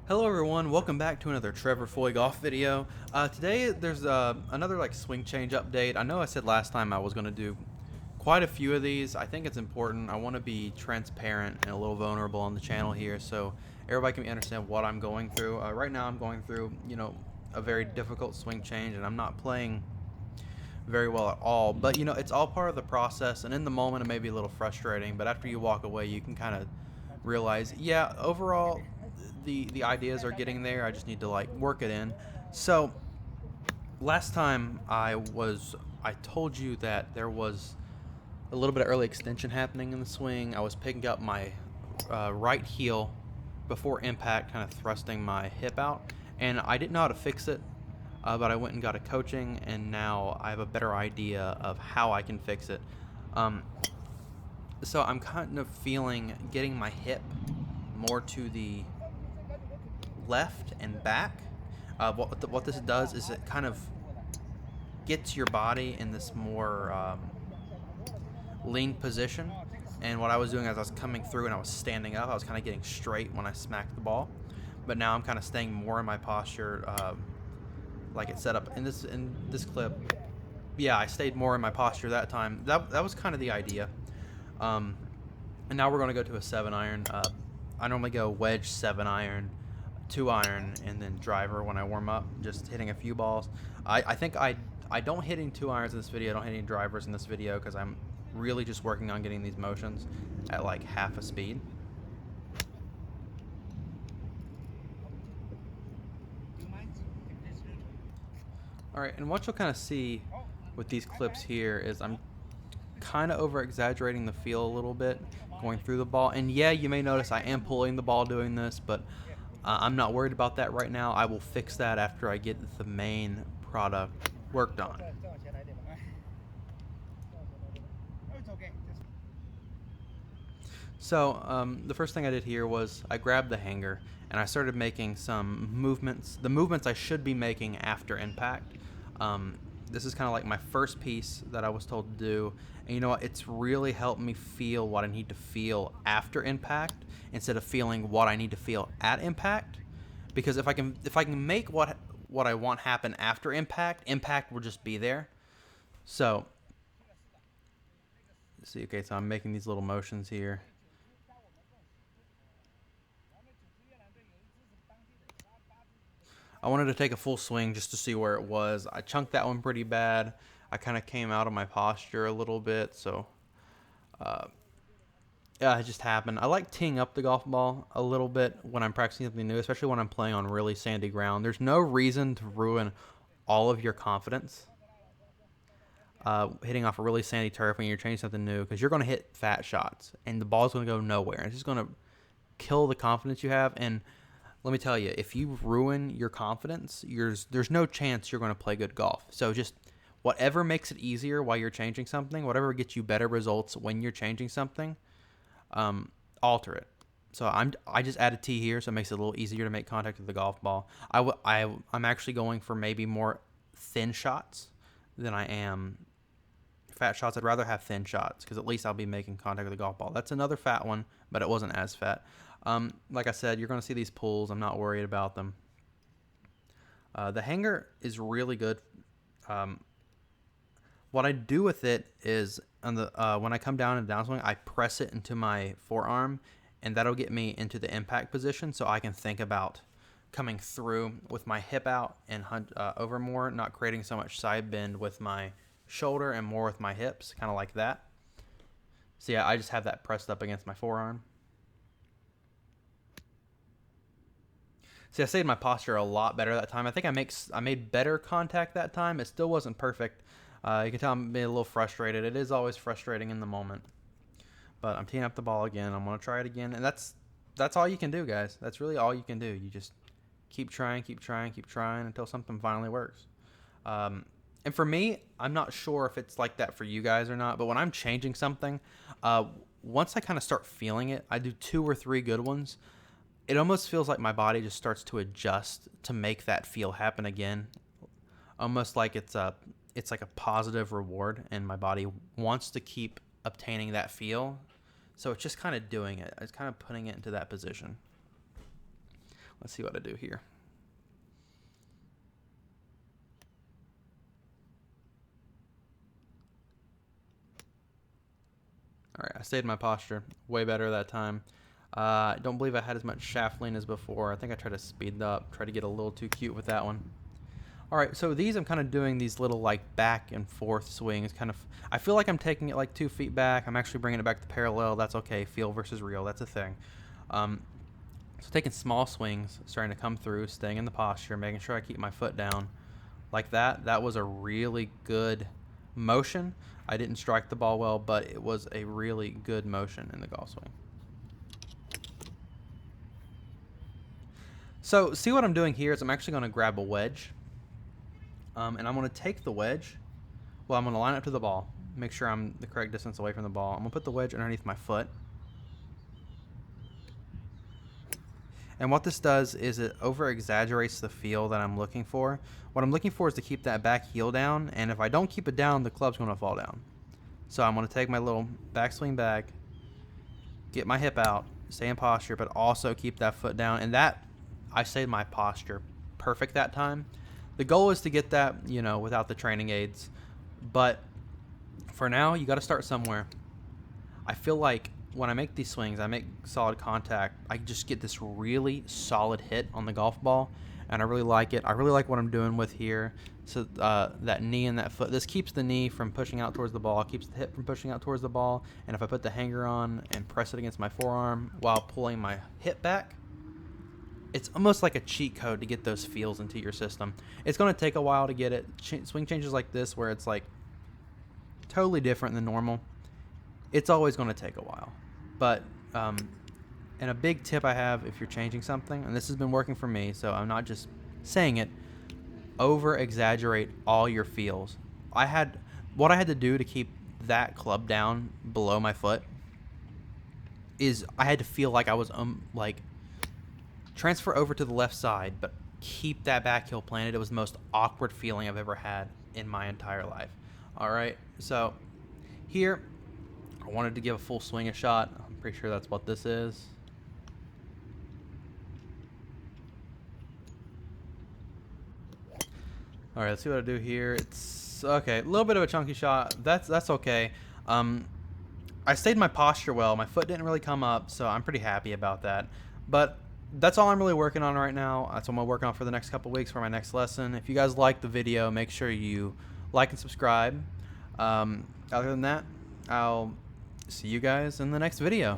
Hello everyone, welcome back to another Trevor Foy golf video. Today there's another swing change update. I know I said last time I was going to do quite a few of these. I think it's important. I want to be transparent and a little vulnerable on the channel here so everybody can understand what I'm going through. Right now I'm going through, a very difficult swing change and I'm not playing very well at all. But, it's all part of the process, and in the moment it may be a little frustrating, but after you walk away you can kind of realize, yeah, overall the ideas are getting there. I just need to work it in. So last time I told you that there was a little bit of early extension happening in the swing. I was picking up my right heel before impact, kind of thrusting my hip out, and I didn't know how to fix it. But I went and got a coaching, and now I have a better idea of how I can fix it. So I'm kind of feeling getting my hip more to the left and back. What this does is it kind of gets your body in this more lean position. And what I was doing as I was coming through and I was standing up, I was kind of getting straight when I smacked the ball. But now I'm kind of staying more in my posture, like it's set up in this clip. Yeah, I stayed more in my posture that time. That was kind of the idea. And now we're going to go to a 7-iron. I normally go wedge 7-iron, 2-iron, and then driver when I warm up, just hitting a few balls. I think I don't hit any 2-irons in this video. I don't hit any drivers in this video because I'm really just working on getting these motions at like half a speed. Alright, and what you'll kind of see with these clips here is I'm kind of over exaggerating the feel a little bit going through the ball. And yeah, you may notice I am pulling the ball doing this, but I'm not worried about that right now. I will fix that after I get the main product worked on. So the first thing I did here was I grabbed the hanger and I started making some movements, the movements I should be making after impact. This is kind of like my first piece that I was told to do, and you know what, it's really helped me feel what I need to feel after impact instead of feeling what I need to feel at impact. Because if I can make what I want happen after impact will just be there. So see, okay, so I'm making these little motions here. I wanted to take a full swing just to see where it was. I chunked that one pretty bad. I kind of came out of my posture a little bit, so yeah, it just happened. I like teeing up the golf ball a little bit when I'm practicing something new, especially when I'm playing on really sandy ground. There's no reason to ruin all of your confidence hitting off a really sandy turf when you're training something new, because you're going to hit fat shots and the ball's going to go nowhere. It's just going to kill the confidence you have. And let me tell you, if you ruin your confidence, there's no chance you're going to play good golf. So just whatever makes it easier while you're changing something, whatever gets you better results when you're changing something, alter it. So I just added tee here, so it makes it a little easier to make contact with the golf ball. I'm actually going for maybe more thin shots than I am fat shots. I'd rather have thin shots because at least I'll be making contact with the golf ball. That's another fat one, but it wasn't as fat. Like I said, you're going to see these pulls. I'm not worried about them. The hanger is really good. What I do with it is on the when I come down in downswing, I press it into my forearm, and that'll get me into the impact position so I can think about coming through with my hip out and over more, not creating so much side bend with my shoulder and more with my hips, kind of like that. So yeah, I just have that pressed up against my forearm. See, I stayed in my posture a lot better that time. I think I made better contact that time. It still wasn't perfect. You can tell I'm being a little frustrated. It is always frustrating in the moment. But I'm teeing up the ball again. I'm going to try it again. And that's all you can do, guys. That's really all you can do. You just keep trying until something finally works. And for me, I'm not sure if it's like that for you guys or not, but when I'm changing something, once I kind of start feeling it, I do 2 or 3 good ones. It almost feels like my body just starts to adjust to make that feel happen again. Almost like it's like a positive reward, and my body wants to keep obtaining that feel. So it's just kind of doing it. It's kind of putting it into that position. Let's see what I do here. All right, I stayed in my posture. Way better that time. I don't believe I had as much shaft lean as before. I think I tried to speed up, try to get a little too cute with that one. All right, so these I'm kind of doing these little like back and forth swings. Kind of, I feel like I'm taking it like 2 feet back. I'm actually bringing it back to parallel. That's okay. Feel versus real. That's a thing. So taking small swings, starting to come through, staying in the posture, making sure I keep my foot down like that. That was a really good motion. I didn't strike the ball well, but it was a really good motion in the golf swing. So see what I'm doing here is I'm actually going to grab a wedge. And I'm going to take the wedge. Well, I'm going to line up to the ball. Make sure I'm the correct distance away from the ball. I'm going to put the wedge underneath my foot. And what this does is it over-exaggerates the feel that I'm looking for. What I'm looking for is to keep that back heel down, and if I don't keep it down, the club's going to fall down. So I'm going to take my little backswing back, get my hip out, stay in posture, but also keep that foot down. And that, I say my posture perfect that time. The goal is to get that, you know, without the training aids. But for now, you got to start somewhere. I feel like when I make these swings, I make solid contact, I just get this really solid hit on the golf ball, and I really like it. I really like what I'm doing with here. So that knee and that foot, this keeps the knee from pushing out towards the ball, keeps the hip from pushing out towards the ball, and if I put the hanger on and press it against my forearm while pulling my hip back, it's almost like a cheat code to get those feels into your system. It's going to take a while to get it. Swing changes like this where it's like totally different than normal, it's always going to take a while. But and a big tip I have if you're changing something, and this has been working for me, so I'm not just saying it, over exaggerate all your feels. What I had to do to keep that club down below my foot is I had to feel like I was like transfer over to the left side, but keep that back heel planted. It was the most awkward feeling I've ever had in my entire life. All right, so here I wanted to give a full swing a shot. I'm pretty sure that's what this is. All right, let's see what I do here. It's okay, a little bit of a chunky shot. That's okay. I stayed in my posture well. My foot didn't really come up, so I'm pretty happy about that. But that's all I'm really working on right now. That's what I'm gonna work on for the next couple weeks for my next lesson. If you guys like the video, make sure you like and subscribe. Other than that, I'll see you guys in the next video.